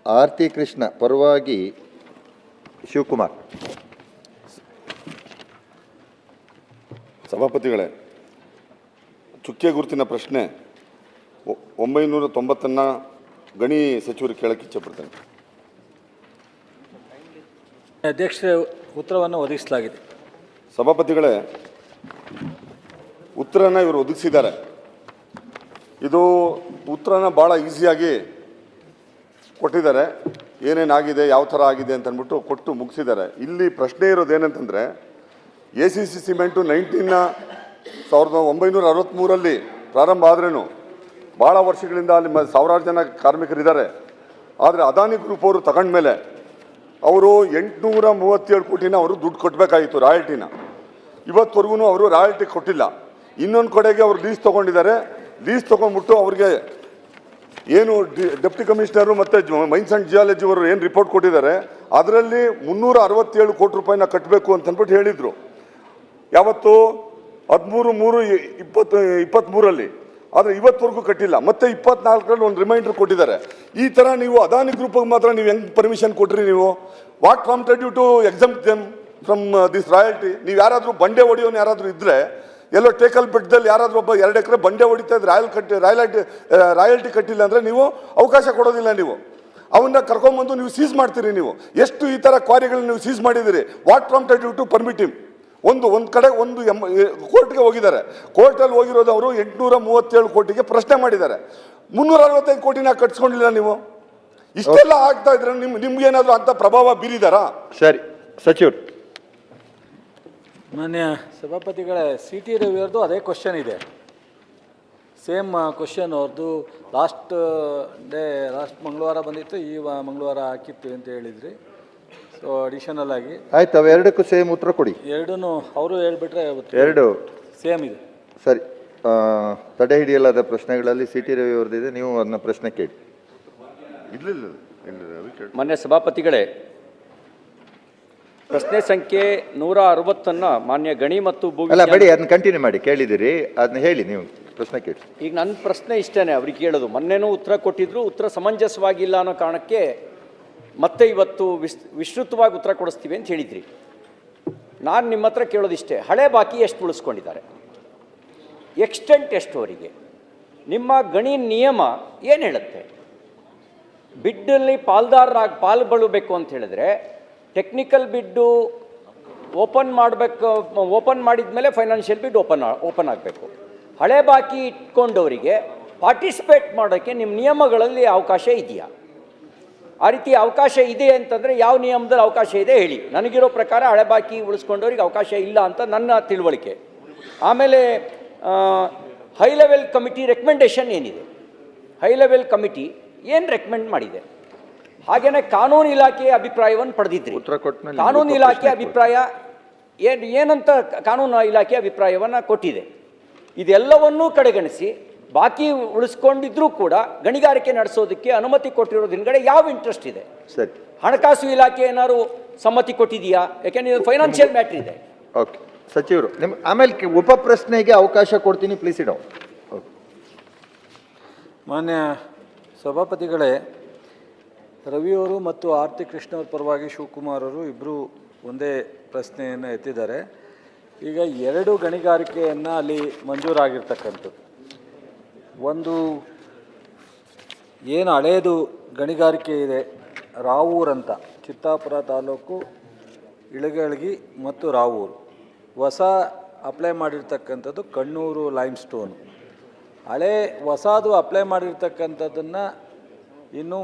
ಆರ್ತಿ ಕೃಷ್ಣ ಪರವಾಗಿ ಶಿವಕುಮಾರ್. ಸಭಾಪತಿಗಳೇ, ಚುಕ್ಕೆ ಗುರುತಿನ ಪ್ರಶ್ನೆ 990 ಗಣಿ ಸಚಿವರು ಕೇಳಕ್ಕೆ ಇಚ್ಛೆಪಡ್ತೇನೆ. ಅಧ್ಯಕ್ಷರ ಉತ್ತರವನ್ನು ಒದಗಿಸಲಾಗಿದೆ. ಸಭಾಪತಿಗಳೇ, ಉತ್ತರನ ಇವರು ಒದಗಿಸಿದ್ದಾರೆ. ಇದು ಉತ್ತರನ ಭಾಳ ಈಸಿಯಾಗಿ ಕೊಟ್ಟಿದ್ದಾರೆ. ಏನೇನಾಗಿದೆ, ಯಾವ ಥರ ಆಗಿದೆ ಅಂತ ಅಂದ್ಬಿಟ್ಟು ಕೊಟ್ಟು ಮುಗಿಸಿದ್ದಾರೆ. ಇಲ್ಲಿ ಪ್ರಶ್ನೆ ಇರೋದೇನಂತಂದರೆ, ACC ಸಿಮೆಂಟು 1963 ಪ್ರಾರಂಭ ಆದ್ರೂ ಭಾಳ ವರ್ಷಗಳಿಂದ ಅಲ್ಲಿ ಸಾವಿರಾರು ಜನ ಕಾರ್ಮಿಕರಿದ್ದಾರೆ. ಆದರೆ ಅದಾನಿ ಗ್ರೂಪ್ ಅವರು ತಗೊಂಡ್ಮೇಲೆ ಅವರು 837 ಕೋಟಿನ ಅವರು ದುಡ್ಡು ಕೊಟ್ಟಬೇಕಾಗಿತ್ತು, ರಾಯಲ್ಟಿನ. ಇವತ್ತವರೆಗೂ ಅವರು ರಾಯಲ್ಟಿ ಕೊಟ್ಟಿಲ್ಲ. ಇನ್ನೊಂದು ಕಡೆಗೆ ಅವರು ಲೀಸ್ ತೊಗೊಂಡಿದ್ದಾರೆ. ಲೀಸ್ ತೊಗೊಂಡ್ಬಿಟ್ಟು ಅವ್ರಿಗೆ ಏನು ಡೆಪ್ಟಿ ಕಮಿಷನರು ಮತ್ತು ಮೈನ್ಸ್ ಆ್ಯಂಡ್ ಜಿಯಾಲಜಿ ಅವರು ಏನು ರಿಪೋರ್ಟ್ ಕೊಟ್ಟಿದ್ದಾರೆ, ಅದರಲ್ಲಿ 367 ಕೋಟಿ ರೂಪಾಯಿನ ಕಟ್ಟಬೇಕು ಅಂತಂದ್ಬಿಟ್ಟು ಹೇಳಿದರು. ಯಾವತ್ತು 13/3/23. ಆದರೆ ಇವತ್ತವರೆಗೂ ಕಟ್ಟಿಲ್ಲ. ಮತ್ತು 24ರಲ್ಲಿ ಒಂದು ರಿಮೈಂಡರ್ ಕೊಟ್ಟಿದ್ದಾರೆ. ಈ ಥರ ನೀವು ಅದಾನಿ ಗ್ರೂಪಿಗೆ ಮಾತ್ರ ನೀವು ಹೆಂಗೆ ಪರ್ಮಿಷನ್ ಕೊಟ್ರಿ? ನೀವು what prompted you to exempt them from this royalty? ನೀವು ಯಾರಾದರೂ ಬಂಡೆ ಹೊಡೆಯೋನು ಯಾರಾದರೂ ಇದ್ದರೆ, ಎಲ್ಲೋ ಟೇಕಲ್ ಬೆಟ್ಟದಲ್ಲಿ ಯಾರಾದರೂ ಒಬ್ಬ 2 ಎಕರೆ ಬಂಡೆ ಹೊಡಿತಾ ಇದ್ರೆ ರಾಯಲ್ಟಿ ಕಟ್ಟಿಲ್ಲ ಅಂದರೆ ನೀವು ಅವಕಾಶ ಕೊಡೋದಿಲ್ಲ. ನೀವು ಅವನ್ನ ಕರ್ಕೊಂಬಂದು ನೀವು ಸೀಸ್ ಮಾಡ್ತೀರಿ. ನೀವು ಎಷ್ಟು ಈ ಥರ ಕ್ವಾರಿಗಳನ್ನ ನೀವು ಸೀಸ್ ಮಾಡಿದ್ದೀರಿ? What prompted you to permit him? ಒಂದು ಕಡೆ ಕೋರ್ಟ್ಗೆ ಹೋಗಿದ್ದಾರೆ. ಕೋರ್ಟಲ್ಲಿ ಹೋಗಿರೋದು ಅವರು 837 ಕೋಟಿಗೆ ಪ್ರಶ್ನೆ ಮಾಡಿದ್ದಾರೆ. 365 ಕೋಟಿನ ಕಟ್ಸ್ಕೊಂಡಿಲ್ಲ. ನೀವು ಇಷ್ಟೆಲ್ಲ ಆಗ್ತಾ ಇದ್ರೆ ನಿಮ್ಗೇನಾದರೂ ಅಂತ ಪ್ರಭಾವ ಬೀರಿದಾರಾ? ಸರಿ, ಸಚಿವರು. ಮಾನ್ಯ ಸಭಾಪತಿಗಳೇ, CT ರವಿಯವ್ರದ್ದು ಅದೇ ಕ್ವಶನ್ ಇದೆ. ಸೇಮ್ ಕ್ವಶನ್ ಅವ್ರದ್ದು. ಲಾಸ್ಟ್ ಮಂಗಳವಾರ ಬಂದಿತ್ತು, ಈ ಮಂಗಳವಾರ ಹಾಕಿತ್ತು ಅಂತ ಹೇಳಿದ್ರಿ. ಸೊ ಅಡಿಷನಲ್ ಆಗಿ ಆಯ್ತು, ಅವೆರಡಕ್ಕೂ ಸೇಮ್ ಉತ್ತರ ಕೊಡಿ. ಎರಡೂ ಅವರು ಹೇಳ್ಬಿಟ್ರೆ ಎರಡು ಸೇಮ್ ಇದೆ. ಸರಿ, ತಡೆ ಹಿಡಿಯಲಾದ ಪ್ರಶ್ನೆಗಳಲ್ಲಿ CT ರವಿ ಅವ್ರದ್ದಿದೆ, ನೀವು ಅದನ್ನ ಪ್ರಶ್ನೆ ಕೇಳಿ. ಮಾನ್ಯ ಸಭಾಪತಿಗಳೇ, ಪ್ರಶ್ನೆ ಸಂಖ್ಯೆ 160 ಮಾನ್ಯ ಗಣಿ ಮತ್ತು ಭೂ ಅಲ್ಲ ಬೇಡಿ, ಅದನ್ನ ಕಂಟಿನ್ಯೂ ಮಾಡಿ. ಕೇಳಿದಿರಿ, ಅದನ್ನ ಹೇಳಿ, ನೀವು ಪ್ರಶ್ನೆ ಕೇಳಿ. ಈಗ ನನ್ನ ಪ್ರಶ್ನೆ ಇಷ್ಟೇ ಅವ್ರಿಗೆ ಕೇಳೋದು. ಮೊನ್ನೆನೂ ಉತ್ತರ ಕೊಟ್ಟಿದ್ರು, ಉತ್ತರ ಸಮಂಜಸವಾಗಿಲ್ಲ ಅನ್ನೋ ಕಾರಣಕ್ಕೆ ಮತ್ತೆ ಇವತ್ತು ವಿಸ್ತೃತವಾಗಿ ಉತ್ತರ ಕೊಡಿಸ್ತೀವಿ ಅಂತ ಹೇಳಿದ್ರಿ. ನಾನು ನಿಮ್ಮ ಹತ್ರ ಕೇಳೋದಿಷ್ಟೇ, ಹಳೆ ಬಾಕಿ ಎಷ್ಟು ಉಳಿಸ್ಕೊಂಡಿದ್ದಾರೆ, ಎಕ್ಸ್ಟೆಂಟ್ ಎಷ್ಟು ಅವರಿಗೆ? ನಿಮ್ಮ ಗಣಿ ನಿಯಮ ಏನು ಹೇಳುತ್ತೆ? ಬಿಡ್ಡಲ್ಲಿ ಪಾಲ್ಗೊಳ್ಳಬೇಕು ಅಂತ ಹೇಳಿದ್ರೆ ಟೆಕ್ನಿಕಲ್ ಬಿಡ್ಡು ಓಪನ್ ಮಾಡಿದ ಮೇಲೆ ಫೈನಾನ್ಷಿಯಲ್ ಬಿಡ್ ಓಪನ್ ಆಗಬೇಕು. ಹಳೆ ಬಾಕಿ ಇಟ್ಕೊಂಡವರಿಗೆ ಪಾರ್ಟಿಸಿಪೇಟ್ ಮಾಡೋಕ್ಕೆ ನಿಮ್ಮ ನಿಯಮಗಳಲ್ಲಿ ಅವಕಾಶ ಇದೆಯಾ? ಆ ರೀತಿ ಅವಕಾಶ ಇದೆ ಅಂತಂದರೆ ಯಾವ ನಿಯಮದಲ್ಲಿ ಅವಕಾಶ ಇದೆ ಹೇಳಿ. ನನಗಿರೋ ಪ್ರಕಾರ ಹಳೆ ಬಾಕಿ ಉಳಿಸ್ಕೊಂಡವ್ರಿಗೆ ಅವಕಾಶ ಇಲ್ಲ ಅಂತ ನನ್ನ ತಿಳುವಳಿಕೆ. ಆಮೇಲೆ ಹೈ ಲೆವೆಲ್ ಕಮಿಟಿ ರೆಕಮೆಂಡೇಷನ್ ಏನಿದೆ? ಹೈ ಲೆವೆಲ್ ಕಮಿಟಿ ಏನು ರೆಕಮೆಂಡ್ ಮಾಡಿದೆ? ಹಾಗೆಯೇ ಕಾನೂನು ಇಲಾಖೆಯ ಅಭಿಪ್ರಾಯವನ್ನು ಪಡೆದಿದ್ರಿ. ಕಾನೂನು ಇಲಾಖೆ ಅಭಿಪ್ರಾಯ ಏನಂತ ಕಾನೂನು ಇಲಾಖೆ ಅಭಿಪ್ರಾಯವನ್ನು ಕೊಟ್ಟಿದೆ. ಇದೆಲ್ಲವನ್ನೂ ಕಡೆಗಣಿಸಿ ಬಾಕಿ ಉಳಿಸ್ಕೊಂಡಿದ್ರೂ ಕೂಡ ಗಣಿಗಾರಿಕೆ ನಡೆಸೋದಕ್ಕೆ ಅನುಮತಿ ಕೊಟ್ಟಿರೋ ದಿನಗಡೆ ಯಾವ ಇಂಟ್ರೆಸ್ಟ್ ಇದೆ? ಸರಿ, ಹಣಕಾಸು ಇಲಾಖೆ ಏನಾದ್ರು ಸಮ್ಮತಿ ಕೊಟ್ಟಿದೆಯಾ? ಯಾಕೆಂದ್ರೆ ಇದು ಫೈನಾನ್ಷಿಯಲ್ ಮ್ಯಾಟ್ರ್ ಇದೆ. ಓಕೆ, ಸಚಿವರು ನಿಮ್ಮ ಆಮೇಲೆ ಉಪ ಪ್ರಶ್ನೆಗೆ ಅವಕಾಶ ಕೊಡ್ತೀನಿ, ಪ್ಲೀಸ್ ಇಡೋ. ಮಾನ್ಯ ಸಭಾಪತಿಗಳೇ, ರವಿಯವರು ಮತ್ತು ಆರ್ತಿ ಕೃಷ್ಣ ಅವ್ರ ಪರವಾಗಿ ಶಿವಕುಮಾರ್ ಅವರು ಇಬ್ಬರು ಒಂದೇ ಪ್ರಶ್ನೆಯನ್ನು ಎತ್ತಿದ್ದಾರೆ. ಈಗ 2 ಗಣಿಗಾರಿಕೆಯನ್ನು ಅಲ್ಲಿ ಮಂಜೂರಾಗಿರ್ತಕ್ಕಂಥದ್ದು. ಒಂದು ಏನು ಹಳೆಯದು ಗಣಿಗಾರಿಕೆ ಇದೆ, ರಾವೂರು ಅಂತ, ಚಿತ್ತಾಪುರ ತಾಲೂಕು ಇಳಗಳ್ಗಿ ಮತ್ತು ರಾವೂರು. ಹೊಸ ಅಪ್ಲೈ ಮಾಡಿರ್ತಕ್ಕಂಥದ್ದು ಕಣ್ಣೂರು ಲೈಮ್ ಸ್ಟೋನು. ಹೊಸದು ಅಪ್ಲೈ ಮಾಡಿರ್ತಕ್ಕಂಥದ್ದನ್ನು ಇನ್ನೂ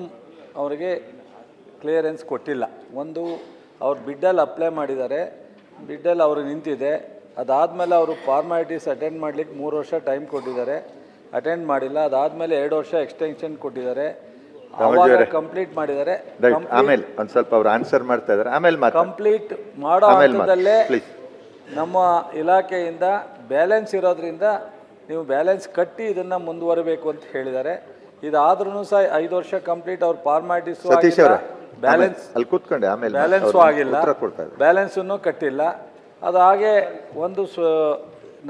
ಅವರಿಗೆ ಕ್ಲಿಯರೆನ್ಸ್ ಕೊಟ್ಟಿಲ್ಲ. ಒಂದು ಅವ್ರು ಬಿಡ್ಡಲ್ಲಿ ಅಪ್ಲೈ ಮಾಡಿದ್ದಾರೆ, ಬಿಡ್ಡಲ್ಲಿ ಅವರು ನಿಂತಿದೆ. ಅದಾದಮೇಲೆ ಅವರು ಫಾರ್ಮಾಲಿಟೀಸ್ ಅಟೆಂಡ್ ಮಾಡಲಿಕ್ಕೆ 3 ವರ್ಷ ಟೈಮ್ ಕೊಟ್ಟಿದ್ದಾರೆ, ಅಟೆಂಡ್ ಮಾಡಿಲ್ಲ. ಅದಾದಮೇಲೆ 2 ವರ್ಷ ಎಕ್ಸ್ಟೆನ್ಷನ್ ಕೊಟ್ಟಿದ್ದಾರೆ, ಆವಾಗ ಕಂಪ್ಲೀಟ್ ಮಾಡಿದ್ದಾರೆ. ಆಮೇಲೆ ಒಂದು ಸ್ವಲ್ಪ ಅವ್ರು ಆನ್ಸರ್ ಮಾಡ್ತಾ ಇದ್ದಾರೆ, ಆಮೇಲೆ ಕಂಪ್ಲೀಟ್ ಮಾಡೋ ಹಂತದಲ್ಲೇ ನಮ್ಮ ಇಲಾಖೆಯಿಂದ ಬ್ಯಾಲೆನ್ಸ್ ಇರೋದ್ರಿಂದ ನೀವು ಬ್ಯಾಲೆನ್ಸ್ ಕಟ್ಟಿ ಇದನ್ನು ಮುಂದುವರಬೇಕು ಅಂತ ಹೇಳಿದ್ದಾರೆ. ಇದಾದ್ರೂ ಸಹ 5 ವರ್ಷ ಕಂಪ್ಲೀಟ್ ಅವ್ರ ಫಾರ್ಮಾಲಿಟೀಸು ಬ್ಯಾಲೆನ್ಸು ಆಗಿಲ್ಲ, ಬ್ಯಾಲೆನ್ಸನ್ನು ಕಟ್ಟಿಲ್ಲ. ಅದು ಹಾಗೆ ಒಂದು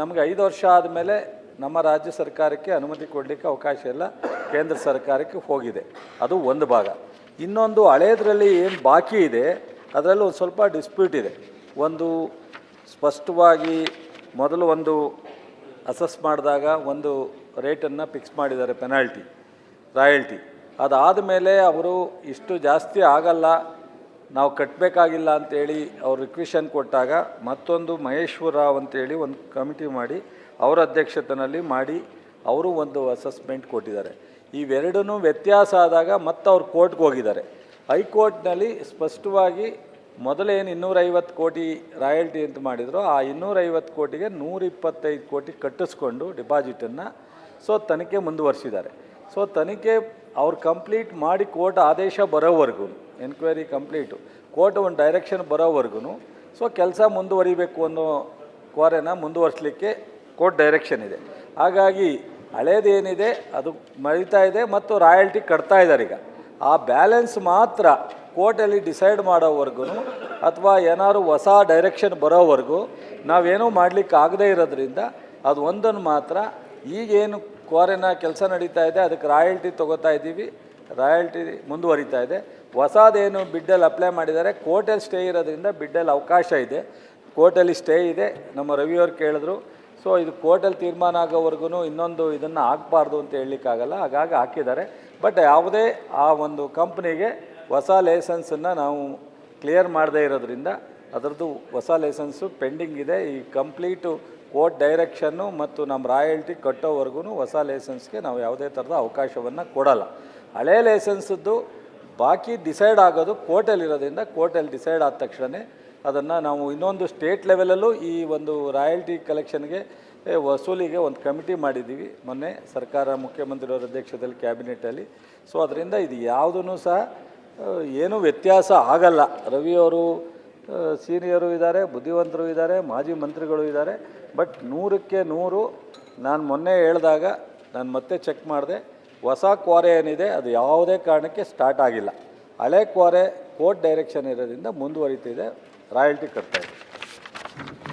ನಮಗೆ 5 ವರ್ಷ ಆದಮೇಲೆ ನಮ್ಮ ರಾಜ್ಯ ಸರ್ಕಾರಕ್ಕೆ ಅನುಮತಿ ಕೊಡಲಿಕ್ಕೆ ಅವಕಾಶ ಇಲ್ಲ, ಕೇಂದ್ರ ಸರ್ಕಾರಕ್ಕೆ ಹೋಗಿದೆ. ಅದು ಒಂದು ಭಾಗ. ಇನ್ನೊಂದು ಹಳೇದರಲ್ಲಿ ಏನು ಬಾಕಿ ಇದೆ ಅದರಲ್ಲಿ ಒಂದು ಸ್ವಲ್ಪ ಡಿಸ್ಪ್ಯೂಟ್ ಇದೆ. ಒಂದು ಸ್ಪಷ್ಟವಾಗಿ ಮೊದಲು ಒಂದು ಅಸೆಸ್ ಮಾಡಿದಾಗ ಒಂದು ರೇಟನ್ನು ಫಿಕ್ಸ್ ಮಾಡಿದ್ದಾರೆ, ಪೆನಾಲ್ಟಿ ರಾಯಲ್ಟಿ. ಅದಾದ ಮೇಲೆ ಅವರು ಇಷ್ಟು ಜಾಸ್ತಿ ಆಗಲ್ಲ, ನಾವು ಕಟ್ಟಬೇಕಾಗಿಲ್ಲ ಅಂತೇಳಿ ಅವ್ರು ರಿಕ್ವೆಷನ್ ಕೊಟ್ಟಾಗ ಮತ್ತೊಂದು ಮಹೇಶ್ವರ ರಾವ್ ಅಂತೇಳಿ ಒಂದು ಕಮಿಟಿ ಮಾಡಿ ಅವರ ಅಧ್ಯಕ್ಷತೆಯಲ್ಲಿ ಮಾಡಿ ಅವರು ಒಂದು ಅಸೆಸ್ಮೆಂಟ್ ಕೊಟ್ಟಿದ್ದಾರೆ. ಇವೆರಡೂ ವ್ಯತ್ಯಾಸ ಆದಾಗ ಮತ್ತೆ ಅವ್ರು ಕೋರ್ಟ್ಗೆ ಹೋಗಿದ್ದಾರೆ. ಹೈಕೋರ್ಟ್ನಲ್ಲಿ ಸ್ಪಷ್ಟವಾಗಿ ಮೊದಲೇನು 250 ಕೋಟಿ ರಾಯಲ್ಟಿ ಅಂತ ಮಾಡಿದ್ರು, ಆ 250 ಕೋಟಿಗೆ 125 ಕೋಟಿ ಕಟ್ಟಿಸ್ಕೊಂಡು ಡಿಪಾಸಿಟನ್ನು ತನಿಖೆ ಮುಂದುವರಿಸಿದ್ದಾರೆ. ತನಿಖೆ ಅವ್ರು ಕಂಪ್ಲೀಟ್ ಮಾಡಿ ಕೋರ್ಟ್ ಆದೇಶ ಬರೋವರೆಗೂ, ಎನ್ಕ್ವೈರಿ ಕಂಪ್ಲೀಟು ಕೋರ್ಟ್ ಒಂದು ಡೈರೆಕ್ಷನ್ ಬರೋವರೆಗೂ ಕೆಲಸ ಮುಂದುವರಿಬೇಕು ಅನ್ನೋ ಕ್ವಾರೆನ ಮುಂದುವರಿಸಲಿಕ್ಕೆ ಕೋರ್ಟ್ ಡೈರೆಕ್ಷನ್ ಇದೆ. ಹಾಗಾಗಿ ಹಳೇದೇನಿದೆ ಅದು ಮರಿತಾ ಇದೆ ಮತ್ತು ರಾಯಲ್ಟಿ ಕಟ್ತಾ ಇದ್ದಾರೆ. ಈಗ ಆ ಬ್ಯಾಲೆನ್ಸ್ ಮಾತ್ರ ಕೋರ್ಟಲ್ಲಿ ಡಿಸೈಡ್ ಮಾಡೋವರೆಗೂ ಅಥವಾ ಏನಾದ್ರು ಹೊಸ ಡೈರೆಕ್ಷನ್ ಬರೋವರೆಗೂ ನಾವೇನೂ ಮಾಡಲಿಕ್ಕೆ ಆಗದೇ ಇರೋದ್ರಿಂದ ಅದು ಒಂದನ್ನು ಮಾತ್ರ ಈಗೇನು ಕ್ವಾರೆನ ಕೆಲಸ ನಡೀತಾ ಇದೆ ಅದಕ್ಕೆ ರಾಯಲ್ಟಿ ತೊಗೋತಾ ಇದ್ದೀವಿ, ರಾಯಲ್ಟಿ ಮುಂದುವರಿತಾ ಇದೆ. ಹೊಸದೇನು ಬಿಡ್ಡಲ್ಲಿ ಅಪ್ಲೈ ಮಾಡಿದ್ದಾರೆ, ಕೋರ್ಟಲ್ಲಿ ಸ್ಟೇ ಇರೋದ್ರಿಂದ ಬಿಡ್ಡಲ್ಲಿ ಅವಕಾಶ ಇದೆ, ಕೋರ್ಟಲ್ಲಿ ಸ್ಟೇ ಇದೆ. ನಮ್ಮ ರವಿಯವ್ರು ಕೇಳಿದ್ರು, ಇದು ಕೋರ್ಟಲ್ಲಿ ತೀರ್ಮಾನ ಆಗೋವರೆಗೂ ಇನ್ನೊಂದು ಇದನ್ನು ಹಾಕಬಾರ್ದು ಅಂತ ಹೇಳಲಿಕ್ಕಾಗಲ್ಲ, ಹಾಗಾಗಿ ಹಾಕಿದ್ದಾರೆ. ಬಟ್ ಯಾವುದೇ ಆ ಒಂದು ಕಂಪ್ನಿಗೆ ಹೊಸ ಲೈಸೆನ್ಸನ್ನು ನಾವು ಕ್ಲಿಯರ್ ಮಾಡದೇ ಇರೋದ್ರಿಂದ ಅದರದ್ದು ಹೊಸ ಲೈಸೆನ್ಸು ಪೆಂಡಿಂಗ್ ಇದೆ. ಈ ಕಂಪ್ಲೀಟು ಕೋರ್ಟ್ ಡೈರೆಕ್ಷನ್ನು ಮತ್ತು ನಮ್ಮ ರಾಯಲ್ಟಿ ಕಟ್ಟೋವರೆಗೂ ಹೊಸ ಲೈಸೆನ್ಸ್ಗೆ ನಾವು ಯಾವುದೇ ಥರದ ಅವಕಾಶವನ್ನು ಕೊಡಲ್ಲ. ಹಳೇ ಲೈಸೆನ್ಸದ್ದು ಬಾಕಿ ಡಿಸೈಡ್ ಆಗೋದು ಕೋರ್ಟಲ್ಲಿರೋದ್ರಿಂದ ಕೋರ್ಟಲ್ಲಿ ಡಿಸೈಡ್ ಆದ ತಕ್ಷಣ ಅದನ್ನು ನಾವು ಇನ್ನೊಂದು ಸ್ಟೇಟ್ ಲೆವೆಲಲ್ಲೂ ಈ ಒಂದು ರಾಯಲ್ಟಿ ಕಲೆಕ್ಷನ್ಗೆ ವಸೂಲಿಗೆ ಒಂದು ಕಮಿಟಿ ಮಾಡಿದ್ದೀವಿ ಮೊನ್ನೆ ಸರ್ಕಾರ ಮುಖ್ಯಮಂತ್ರಿಯವರ ಅಧ್ಯಕ್ಷತೆಯಲ್ಲಿ ಕ್ಯಾಬಿನೆಟಲ್ಲಿ. ಅದರಿಂದ ಇದು ಯಾವುದೂ ಸಹ ಏನೂ ವ್ಯತ್ಯಾಸ ಆಗಲ್ಲ. ರವಿಯವರು ಸೀನಿಯರು ಇದ್ದಾರೆ, ಬುದ್ಧಿವಂತರು ಇದ್ದಾರೆ, ಮಾಜಿ ಮಂತ್ರಿಗಳು ಇದ್ದಾರೆ. ಬಟ್ 100ಕ್ಕೆ 100 ನಾನು ಮೊನ್ನೆ ಹೇಳಿದಾಗ ನಾನು ಮತ್ತೆ ಚೆಕ್ ಮಾಡಿದೆ, ಹೊಸ ಕ್ವಾರೆ ಏನಿದೆ ಅದು ಯಾವುದೇ ಕಾರಣಕ್ಕೆ ಸ್ಟಾರ್ಟ್ ಆಗಿಲ್ಲ. ಹಳೆ ಕ್ವಾರೆ ಕೋರ್ಟ್ ಡೈರೆಕ್ಷನ್ ಇರೋದ್ರಿಂದ ಮುಂದುವರಿತಿದೆ, ರಾಯಲ್ಟಿ ಕಟ್ತಾ ಇದೆ.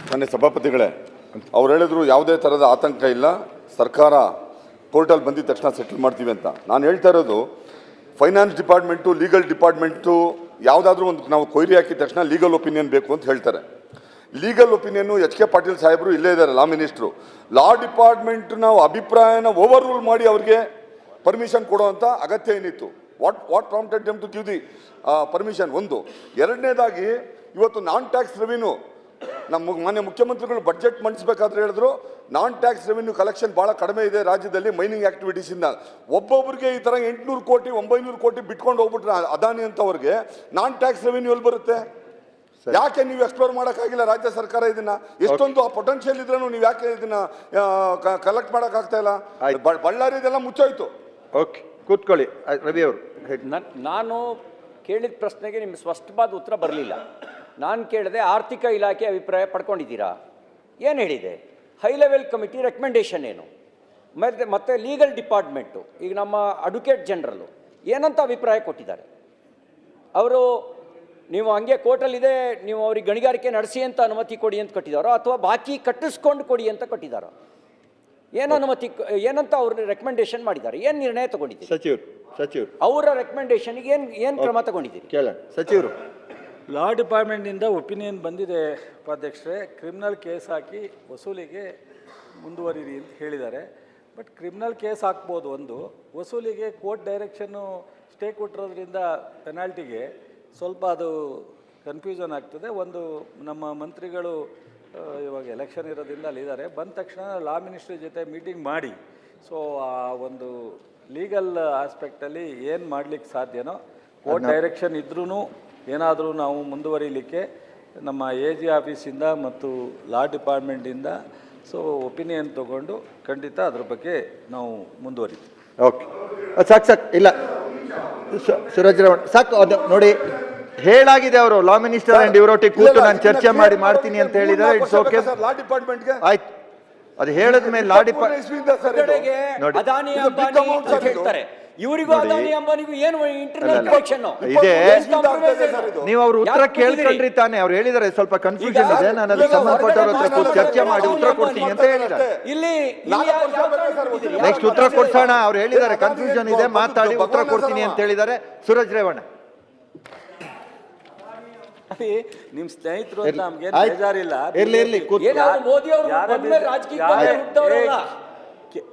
ಮೊನ್ನೆ ಸಭಾಪತಿಗಳೇ ಅವ್ರು ಹೇಳಿದ್ರು ಯಾವುದೇ ಥರದ ಆತಂಕ ಇಲ್ಲ, ಸರ್ಕಾರ ಕೋರ್ಟಲ್ಲಿ ಬಂದಿದ್ದ ತಕ್ಷಣ ಸೆಟಲ್ ಮಾಡ್ತೀವಿ ಅಂತ. ನಾನು ಹೇಳ್ತಾ ಇರೋದು ಫೈನಾನ್ಸ್ ಡಿಪಾರ್ಟ್ಮೆಂಟು, ಲೀಗಲ್ ಡಿಪಾರ್ಟ್ಮೆಂಟು ಯಾವುದಾದ್ರೂ ಒಂದು ನಾವು ಕೊಯ್ರಿ ಹಾಕಿದ ತಕ್ಷಣ ಲೀಗಲ್ ಒಪಿನಿಯನ್ ಬೇಕು ಅಂತ ಹೇಳ್ತಾರೆ. Legal opinion H.K. ಪಾಟೀಲ್ ಸಾಹೇಬರು ಇಲ್ಲೇ ಇದ್ದಾರೆ, ಲಾ ಮಿನಿಸ್ಟ್ರು. ಲಾ ಡಿಪಾರ್ಟ್ಮೆಂಟ್ ನಾವು ಅಭಿಪ್ರಾಯನ ಓವರ್ ರೂಲ್ ಮಾಡಿ ಅವ್ರಿಗೆ ಪರ್ಮಿಷನ್ ಕೊಡುವಂಥ ಅಗತ್ಯ ಏನಿತ್ತು? What prompted them to give the permission? ಒಂದು. ಎರಡನೇದಾಗಿ ಇವತ್ತು ನಾನ್ ಟ್ಯಾಕ್ಸ್ ರೆವಿನ್ಯೂ ನಮ್ಮ ಮಾನ್ಯ ಮುಖ್ಯಮಂತ್ರಿಗಳು ಬಡ್ಜೆಟ್ ಮಂಡಿಸಬೇಕಾದ್ರೆ ಹೇಳಿದ್ರು ನಾನ್ ಟ್ಯಾಕ್ಸ್ ರೆವಿನ್ಯೂ ಕಲೆಕ್ಷನ್ ಭಾಳ ಕಡಿಮೆ ಇದೆ ರಾಜ್ಯದಲ್ಲಿ ಮೈನಿಂಗ್ ಆಕ್ಟಿವಿಟೀಸಿಂದ. ಒಬ್ಬೊಬ್ಬರಿಗೆ ಈ ಥರ 800 ಕೋಟಿ 900 ಕೋಟಿ ಬಿಟ್ಕೊಂಡು ಹೋಗ್ಬಿಟ್ರೆ ಅದಾನಿ ಅಂತವ್ರಿಗೆ ನಾನ್ ಟ್ಯಾಕ್ಸ್ ರೆವಿನ್ಯೂ ಎಲ್ಲಿ ಬರುತ್ತೆ? ಯಾಕೆ ನೀವು ಎಕ್ಸ್ಪ್ಲೋರ್ ಮಾಡೋಕ್ಕಾಗಿಲ್ಲ ರಾಜ್ಯ ಸರ್ಕಾರ ಇದನ್ನ? ಎಷ್ಟೊಂದು ಆ ಪೊಟೆನ್ಷಿಯಲ್ ಇದ್ರೂ ನೀವು ಯಾಕೆ ಇದನ್ನ ಕಲೆಕ್ಟ್ ಮಾಡೋಕ್ಕಾಗ್ತಾ ಇಲ್ಲ? ಬಳ್ಳಾರಿ ಇದೆಲ್ಲ ಮುಚ್ಚೋಯ್ತು. ಓಕೆ, ಕೂತ್ಕೊಳ್ಳಿ ರವಿ ಅವರು. ನಾನು ಕೇಳಿದ ಪ್ರಶ್ನೆಗೆ ನಿಮ್ಗೆ ಸ್ಪಷ್ಟವಾದ ಉತ್ತರ ಬರಲಿಲ್ಲ. ನಾನು ಕೇಳಿದೆ ಆರ್ಥಿಕ ಇಲಾಖೆ ಅಭಿಪ್ರಾಯ ಪಡ್ಕೊಂಡಿದ್ದೀರಾ, ಏನು ಹೇಳಿದೆ? ಹೈ ಲೆವೆಲ್ ಕಮಿಟಿ ರೆಕಮೆಂಡೇಶನ್ ಏನು? ಮತ್ತೆ ಲೀಗಲ್ ಡಿಪಾರ್ಟ್ಮೆಂಟು, ಈಗ ನಮ್ಮ ಅಡ್ವೊಕೇಟ್ ಜನರಲ್ಲು ಏನಂತ ಅಭಿಪ್ರಾಯ ಕೊಟ್ಟಿದ್ದಾರೆ? ಅವರು ನೀವು ಹಂಗೆ ಕೋರ್ಟಲ್ಲಿದೆ, ನೀವು ಅವ್ರಿಗೆ ಗಣಿಗಾರಿಕೆ ನಡೆಸಿ ಅಂತ ಅನುಮತಿ ಕೊಡಿ ಅಂತ ಕೊಟ್ಟಿದ್ದಾರೋ ಅಥವಾ ಬಾಕಿ ಕಟ್ಟಿಸ್ಕೊಂಡು ಕೊಡಿ ಅಂತ ಕೊಟ್ಟಿದ್ದಾರೋ? ಏನು ಅನುಮತಿ, ಏನಂತ ಅವ್ರ ರೆಕಮೆಂಡೇಶನ್ ಮಾಡಿದ್ದಾರೆ? ಏನು ನಿರ್ಣಯ ತಗೊಂಡಿದ್ದೀರಿ? ಸಚಿವರು ಅವರ ರೆಕಮೆಂಡೇಶನ್ಗೆ ಏನು ಕ್ರಮ ತಗೊಂಡಿದ್ದೀರಿ? ಕೇಳ ಸಚಿವರು. ಲಾ ಡಿಪಾರ್ಟ್ಮೆಂಟಿಂದ ಒಪಿನಿಯನ್ ಬಂದಿದೆ ಉಪಾಧ್ಯಕ್ಷರೇ, ಕ್ರಿಮಿನಲ್ ಕೇಸ್ ಹಾಕಿ ವಸೂಲಿಗೆ ಮುಂದುವರಿರಿ ಅಂತ ಹೇಳಿದ್ದಾರೆ. ಬಟ್ ಕ್ರಿಮಿನಲ್ ಕೇಸ್ ಹಾಕ್ಬೋದು, ಒಂದು ವಸೂಲಿಗೆ ಕೋರ್ಟ್ ಡೈರೆಕ್ಷನ್ನು ಸ್ಟೇ ಕೊಟ್ಟಿರೋದ್ರಿಂದ ಪೆನಾಲ್ಟಿಗೆ ಸ್ವಲ್ಪ ಅದು ಕನ್ಫ್ಯೂಷನ್ ಆಗ್ತದೆ. ಒಂದು ನಮ್ಮ ಮಂತ್ರಿಗಳು ಇವಾಗ ಎಲೆಕ್ಷನ್ ಇರೋದ್ರಿಂದ ಅಲ್ಲಿದ್ದಾರೆ, ಬಂದ ತಕ್ಷಣ ಲಾ ಮಿನಿಸ್ಟ್ರಿ ಜೊತೆ ಮೀಟಿಂಗ್ ಮಾಡಿ ಆ ಒಂದು ಲೀಗಲ್ ಆಸ್ಪೆಕ್ಟಲ್ಲಿ ಏನು ಮಾಡಲಿಕ್ಕೆ ಸಾಧ್ಯನೋ ಕೋರ್ಟ್ ಡೈರೆಕ್ಷನ್ ಇದ್ರೂ ಏನಾದರೂ ನಾವು ಮುಂದುವರಿಲಿಕ್ಕೆ ನಮ್ಮ AG ಆಫೀಸಿಂದ ಮತ್ತು ಲಾ ಡಿಪಾರ್ಟ್ಮೆಂಟಿಂದ ಒಪಿನಿಯನ್ ತೊಗೊಂಡು ಖಂಡಿತ ಅದ್ರ ಬಗ್ಗೆ ನಾವು ಮುಂದುವರಿತೀವಿ. ಓಕೆ, ಸಾಕು ಇಲ್ಲ ಸುರಜ್ ರೇವಣ್ಣ ಸಾಕು. ಅದು ನೋಡಿ ಹೇಳಾಗಿದೆ, ಅವರು ಲಾ ಮಿನಿಸ್ಟರ್ ಅಂಡ್ ಇವರೊಟ್ಟಿಗೆ ಕೂತು ನಾನು ಚರ್ಚೆ ಮಾಡಿ ಮಾಡ್ತೀನಿ ಅಂತ ಹೇಳಿದ್ರೆ ಇಟ್ಸ್ ಓಕೆ. ಲಾ ಡಿಪಾರ್ಟ್ಮೆಂಟ್ಗೆ ಆಯ್ತು, ಅದು ಹೇಳಿದ ಮೇಲೆ ಲಾ ಡಿಪಾರ್ಟ್ಮೆಂಟ್ ಅದಾನಿ ಅಂಬಾನಿ ಅಂತ ಹೇಳ್ತಾರೆ, ಇವರಿಗೂ ಅದಾನಿ ಅಂಬಾನಿಗೂ ಏನು ಇಂಟರ್ನಲ್ ಕನೆಕ್ಷನ್ ಇದೆ? ನೀವು ಅವ್ರ ಉತ್ತರ ಕೇಳ್ಕೊಂಡ್ರಿ ತಾನೆ? ಅವ್ರು ಹೇಳಿದಾರೆ ಸ್ವಲ್ಪ ಕನ್ಫ್ಯೂಷನ್ ಇದೆ, ನಾನು ಅದಕ್ಕೆ ಸಂಬಂಧಪಟ್ಟವ್ರ ಹತ್ರ ಚರ್ಚೆ ಮಾಡಿ ಉತ್ತರ ಕೊಡ್ತೀನಿ ಅಂತ ಹೇಳಿದ್ದಾರೆ. ಇಲ್ಲಿ ನೆಕ್ಸ್ಟ್ ಉತ್ತರ ಕೊಡ್ಸೋಣ. ಅವ್ರು ಹೇಳಿದ್ದಾರೆ ಕನ್ಫ್ಯೂಷನ್ ಇದೆ, ಮಾತಾಡಿ ಉತ್ತರ ಕೊಡ್ತೀನಿ ಅಂತ ಹೇಳಿದ್ದಾರೆ. ಸುರಜ್ ರೇವಣ್ಣ. ನಿಮ್ ಸ್ನೇಹಿತರು ಅಂತ ನಮ್ಗೆ ಆಯ್ತು. ಬೇಜಾರಿಲ್ಲ. ಇರ್ಲಿ, ಕೂತ್ಕೊಳ್ಳಿ. ಏನು ಅವ್ರು ಮೋದಿ ಅವರು ಬಂದ್ಮೇಲೆ ರಾಜಕೀಯಕ್ಕೆ ಬಂದು ಹುಟ್ಟೋರಲ್ಲ.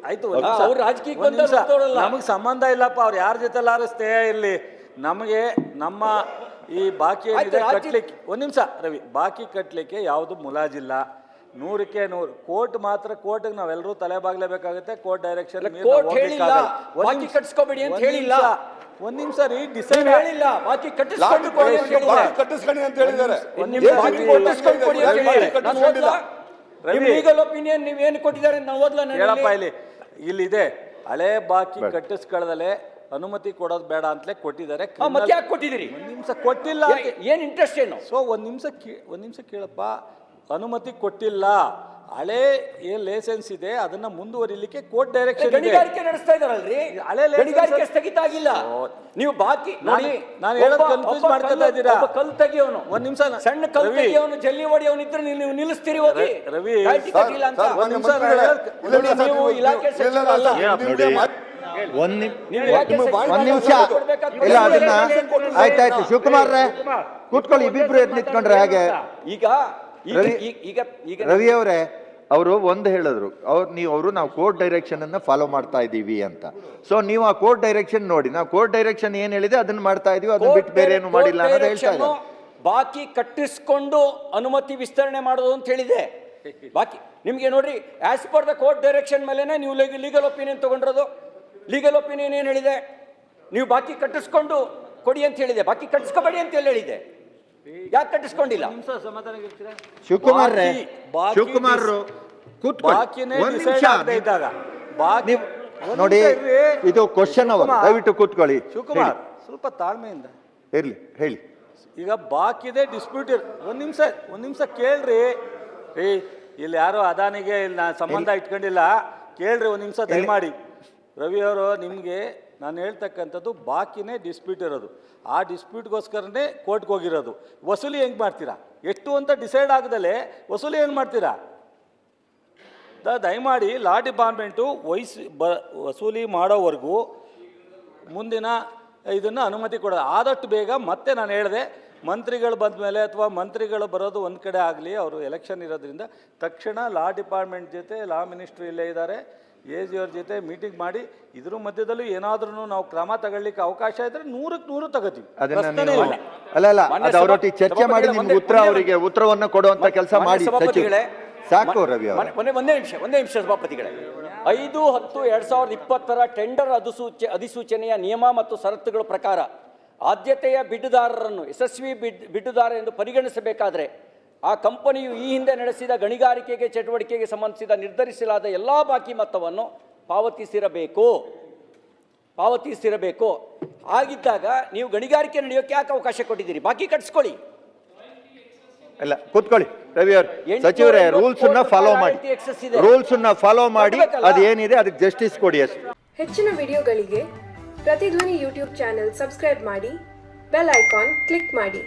ಆಯ್ತು, ಅವ್ರು ರಾಜಕೀಯಕ್ಕೆ ಬಂದು ಹುಟ್ಟೋರಲ್ಲ. ನಮಗ್ ಸಂಬಂಧ ಇಲ್ಲಪ್ಪ, ಅವ್ರು ಯಾರ ಜೊತೆ ಸ್ಟೇ ಇರ್ಲಿ. ನಮಗೆ ನಮ್ಮ ಈ ಬಾಕಿ ಏನಿದೆ ಕಟ್ಲಿಕ್ಕೆ, ಒಂದ್ ನಿಮಿಷ ರವಿ, ಬಾಕಿ ಕಟ್ಲಿಕ್ಕೆ ಯಾವುದು ಮುಲಾಜಿಲ್ಲ. 100ಕ್ಕೆ 100 ಕೋರ್ಟ್ ಮಾತ್ರ, ಕೋರ್ಟ್ ನಾವೆಲ್ಲರೂ ತಲೆ ಬಾಗ್ಲೇಬೇಕಾಗುತ್ತೆ. ಕೋರ್ಟ್ ಡೈರೆಕ್ಷನ್ ಕೋರ್ಟ್ ಹೇಳಿಲ್ಲ ಬಾಕಿ ಕಟ್ಸ್ಕೋಬೇಡಿ ಅಂತ ಹೇಳಿಲ್ಲ. ಒಂದ್ ನಿಮಿಷ ರೀ, ಡಿಸೈಡ್ ಹೇಳಿಲ್ಲ ಬಾಕಿ ಕಟ್ಟಿಸ್ಕೊಂಡು ಕೊಡಿ ಅಂತ ಹೇಳಿಲ್ಲ. ಬಾಕಿ ಕಟ್ಟಿಸ್ಕೊಳ್ಳಿ ಅಂತ ಹೇಳಿದ್ದಾರೆ. ಬಾಕಿ ಕಟ್ಟಿಸ್ಕೊಂಡು ಕೊಡಿ ಅಂತ ಹೇಳಿಲ್ಲ. ನಾನು ಓದ್ಲಾ? ನಿಮ್ಮ ಲೀಗಲ್ ಒಪಿನಿಯನ್ ನೀವೇನು ಕೊಟ್ಟಿದ್ದಾರೆ ನಾವು ಓದ್ಲಾ? ಹೇಳಪ್ಪ, ಇಲ್ಲಿದೆ ಹಳೆ ಬಾಕಿ ಕಟ್ಟಿಸ್ಕೊಳ್ಳದಲೆ ಅನುಮತಿ ಕೊಡೋದು ಬೇಡ ಅಂತಲೇ ಕೊಟ್ಟಿದ್ದಾರೆ. ಮತ್ತೆ ಯಾಕೆ ಕೊಟ್ಟಿದ್ದೀರಿ? ಒಂದ್ ನಿಮಿಷ ಕೊಟ್ಟಿಲ್ಲ. ಏನ್ ಇಂಟ್ರೆಸ್ಟ್ ಏನು? ಸೊ ಒಂದ್ ನಿಮಿಷ ಕೇಳಪ್ಪ, ಅನುಮತಿ ಕೊಟ್ಟಿಲ್ಲ. ಹಳೆ ಏನ್ ಲೈಸೆನ್ಸ್ ಇದೆ ಅದನ್ನ ಮುಂದುವರಿಲಿಕ್ಕೆ ಕೋರ್ಟ್ ಡೈರೆಕ್ಷನ್ ಇದೆ. ಗಣಿಗಾರಿಕೆ ನಡೆಸ್ತಾ ಇದಾರಲ್ರಿ, ಹಳೆ ಗಣಿಗಾರಿಕೆ ಸ್ಥಗಿತ ಆಗಿಲ್ಲ. ನೀವು ಬಾಕಿ ನೋಡಿ, ನಾನು ಹೇಳೋದು ಕನ್ಫ್ಯೂಸ್ ಮಾಡ್ಕೊತಾ ಇದ್ದೀರಾ. ಕಲ್ಲು ತೆಗಿಯೋನು, ಒಂದ್ ನಿಮಿಷ, ಸಣ್ಣ ಕಲ್ಲು ತೆಗಿಯೋನು, ಜಲ್ಲಿ ಹೊಡಿಯೋನು ಇದ್ರೆ ನೀವು ನಿಲ್ಲಿಸ್ತೀರಿ ಹೋಗಿ. ರವಿ, ಇಲ್ಲ ಅಂತ ಒಂದ್ ನಿಮಿಷ, ನೋಡಿ, ನೀವು ಇಲಾಖೆ ಸಚಿವರು ಅಲ್ಲ. ಒಂದ್ ನಿಮಿಷ ಇಲ್ಲ, ಅದನ್ನ ಆಯ್ತಾಯ್ತು. ಶಿವಕುಮಾರ್ರೆ ಕೂತ್ಕೊಳ್ಳಿ, ಇಬ್ಬಿಬ್ರು ಎದ್ದು ನಿಂತ್ಕೊಂಡ್ರೆ ಹಾಗೆ. ಈಗ ರವಿ ಅವರೇ, ಅವರು ಒಂದು ಹೇಳಿದ್ರು, ನಾವು ಕೋರ್ಟ್ ಡೈರೆಕ್ಷನ್ ಅನ್ನ ಫಾಲೋ ಮಾಡ್ತಾ ಇದ್ದೀವಿ ಅಂತ. ಸೊ ನೀವು ಆ ಕೋರ್ಟ್ ಡೈರೆಕ್ಷನ್ ನೋಡಿ, ನಾವು ಕೋರ್ಟ್ ಡೈರೆಕ್ಷನ್ ಏನ್ ಹೇಳಿದೆ ಅದನ್ನ ಮಾಡ್ತಾ ಇದೀವಿ, ಅದನ್ನ ಬಿಟ್ಟು ಬೇರೆ ಏನು ಮಾಡಿಲ್ಲ ಅನ್ನೋದು ಹೇಳ್ತಾ ಇದ್ದಾರೆ. ಬಾಕಿ ಕಟ್ಟಿಸ್ಕೊಂಡು ಅನುಮತಿ ವಿಸ್ತರಣೆ ಮಾಡೋದು ಅಂತ ಹೇಳಿದೆ. ಬಾಕಿ ನಿಮ್ಗೆ ನೋಡ್ರಿ, as per the court direction ಮೇಲೆನೆ ನೀವು ಲೀಗಲ್ ಒಪಿನಿಯನ್ ತಗೊಂಡಿರೋದು. ಲೀಗಲ್ ಒಪಿನಿಯನ್ ಏನ್ ಹೇಳಿದೆ? ನೀವು ಬಾಕಿ ಕಟ್ಟಿಸ್ಕೊಂಡು ಕೊಡಿ ಅಂತ ಹೇಳಿದೆ, ಬಾಕಿ ಕಟ್ಟಿಸ್ಕೋಬೇಡಿ ಅಂತ ಹೇಳಿದೆ. ಯಾಕೆ ಕಟ್ಟಿಸ್ಕೊಂಡಿಲ್ಲ? ಶಿವಕುಮಾರ್ ನೋಡಿ, ಇದು ಕ್ವಶನ್ ಅವರು, ದಯವಿಟ್ಟು ಕೂತ್ಕೊಳ್ಳಿ. ಶಿವಕುಮಾರ್ ಸ್ವಲ್ಪ ತಾಳ್ಮೆಯಿಂದ ಇರ್ಲಿ, ಹೇಳಿ. ಈಗ ಬಾಕಿದೆ ಡಿಸ್ಪ್ಯೂಟ್. ಒಂದ್ ನಿಮಿಷ ಕೇಳ್ರಿ. ಇಲ್ಲಿ ಯಾರೋ ಅದಾನಿಗೆ ಇಲ್ಲಿ ನಾನು ಸಂಬಂಧ ಇಟ್ಕೊಂಡಿಲ್ಲ, ಕೇಳ್ರಿ ಒಂದ್ ನಿಮಿಷ ದಯಮಾಡಿ. ರವಿ ಅವರು, ನಿಮ್ಗೆ ನಾನು ಹೇಳ್ತಕ್ಕಂಥದ್ದು ಬಾಕಿನೇ ಡಿಸ್ಪ್ಯೂಟ್ ಇರೋದು. ಆ ಡಿಸ್ಪ್ಯೂಟ್ಗೋಸ್ಕರನೇ ಕೋರ್ಟ್ಗೆ ಹೋಗಿರೋದು. ವಸೂಲಿ ಹೆಂಗೆ ಮಾಡ್ತೀರಾ? ಎಷ್ಟು ಅಂತ ಡಿಸೈಡ್ ಆಗದಲ್ಲೇ ವಸೂಲಿ ಹೆಂಗೆ ಮಾಡ್ತೀರಾ? ದಯಮಾಡಿ ಲಾ ಡಿಪಾರ್ಟ್ಮೆಂಟು ವಸೂಲಿ ಮಾಡೋವರೆಗೂ ಮುಂದಿನ ಇದನ್ನು ಅನುಮತಿ ಕೊಡೋದು ಆದಷ್ಟು ಬೇಗ. ಮತ್ತೆ ನಾನು ಹೇಳಿದೆ, ಮಂತ್ರಿಗಳು ಬಂದ ಮೇಲೆ ಅಥವಾ ಮಂತ್ರಿಗಳು ಬರೋದು ಒಂದು ಕಡೆ ಆಗಲಿ, ಅವರು ಎಲೆಕ್ಷನ್ ಇರೋದ್ರಿಂದ ತಕ್ಷಣ ಲಾ ಡಿಪಾರ್ಟ್ಮೆಂಟ್ ಜೊತೆ, ಲಾ ಮಿನಿಸ್ಟ್ರು ಇಲ್ಲೇ ಇದ್ದಾರೆ, AG ಅವ್ರ ಜೊತೆ ಮೀಟಿಂಗ್ ಮಾಡಿ ಇದ್ರ ಮಧ್ಯದಲ್ಲೂ ಏನಾದ್ರೂ ನಾವು ಕ್ರಮ ತಗೊಳ್ಳಿಕ್ಕೆ ಅವಕಾಶ ಇದ್ರೆ 100ಕ್ಕೆ 100 ತಗೋತೀವಿ. ಅವರೊಟ್ಟಿಗೆ ಚರ್ಚೆ ಮಾಡಿ ನಿಮ್ಗೆ ಅವರಿಗೆ ಉತ್ತರವನ್ನು ಕೊಡುವಂತ ಕೆಲಸ ಮಾಡಿ. ಸಾಕು ರವಿ ಅವರೇ. ಒಂದೇ ನಿಮಿಷ ಸಭಾಪತಿಗಳೇ. 5/10/2020 ಟೆಂಡರ್ ಅಧಿಸೂಚನೆಯ ನಿಯಮ ಮತ್ತು ಷರತ್ತುಗಳ ಪ್ರಕಾರ ಆದ್ಯತೆಯ ಬಿಡ್ಡುದಾರರನ್ನು ಯಶಸ್ವಿ ಬಿಡ್ಡುದಾರ ಎಂದು ಪರಿಗಣಿಸಬೇಕಾದರೆ ಆ ಕಂಪನಿಯು ಈ ಹಿಂದೆ ನಡೆಸಿದ ಗಣಿಗಾರಿಕೆಗೆ ಚಟುವಟಿಕೆಗೆ ಸಂಬಂಧಿಸಿದ ನಿರ್ಧರಿಸಲಾದ ಎಲ್ಲ ಬಾಕಿ ಮೊತ್ತವನ್ನು ಪಾವತಿಸಿರಬೇಕು. ಆಗಿದ್ದಾಗ ನೀವು ಗಣಿಗಾರಿಕೆ ನಡೆಯೋಕೆ ಯಾಕೆ ಅವಕಾಶ ಕೊಟ್ಟಿದ್ದೀರಿ? ಬಾಕಿ ಕಟ್ಸ್ಕೊಳ್ಳಿ. ಇಲ್ಲ, ಕೂತ್ಕೊಳ್ಳಿ ರವಿ ಅವರು. ಸಚಿವರೇ, ರೂಲ್ಸ್ ನ ಫಾಲೋ ಮಾಡಿ ಅದೇನಿದೆ ಅದಕ್ಕೆ ಜಸ್ಟಿಸ್ ಕೊಡಿ ಅಷ್ಟೇ. ಹೆಚ್ಚಿನ ವಿಡಿಯೋಗಳಿಗೆ ಪ್ರತಿಧ್ವನಿ ಯೂಟ್ಯೂಬ್ ಚಾನೆಲ್ ಸಬ್ಸ್ಕ್ರೈಬ್ ಮಾಡಿ, ಬೆಲ್ ಐಕಾನ್ ಕ್ಲಿಕ್ ಮಾಡಿ.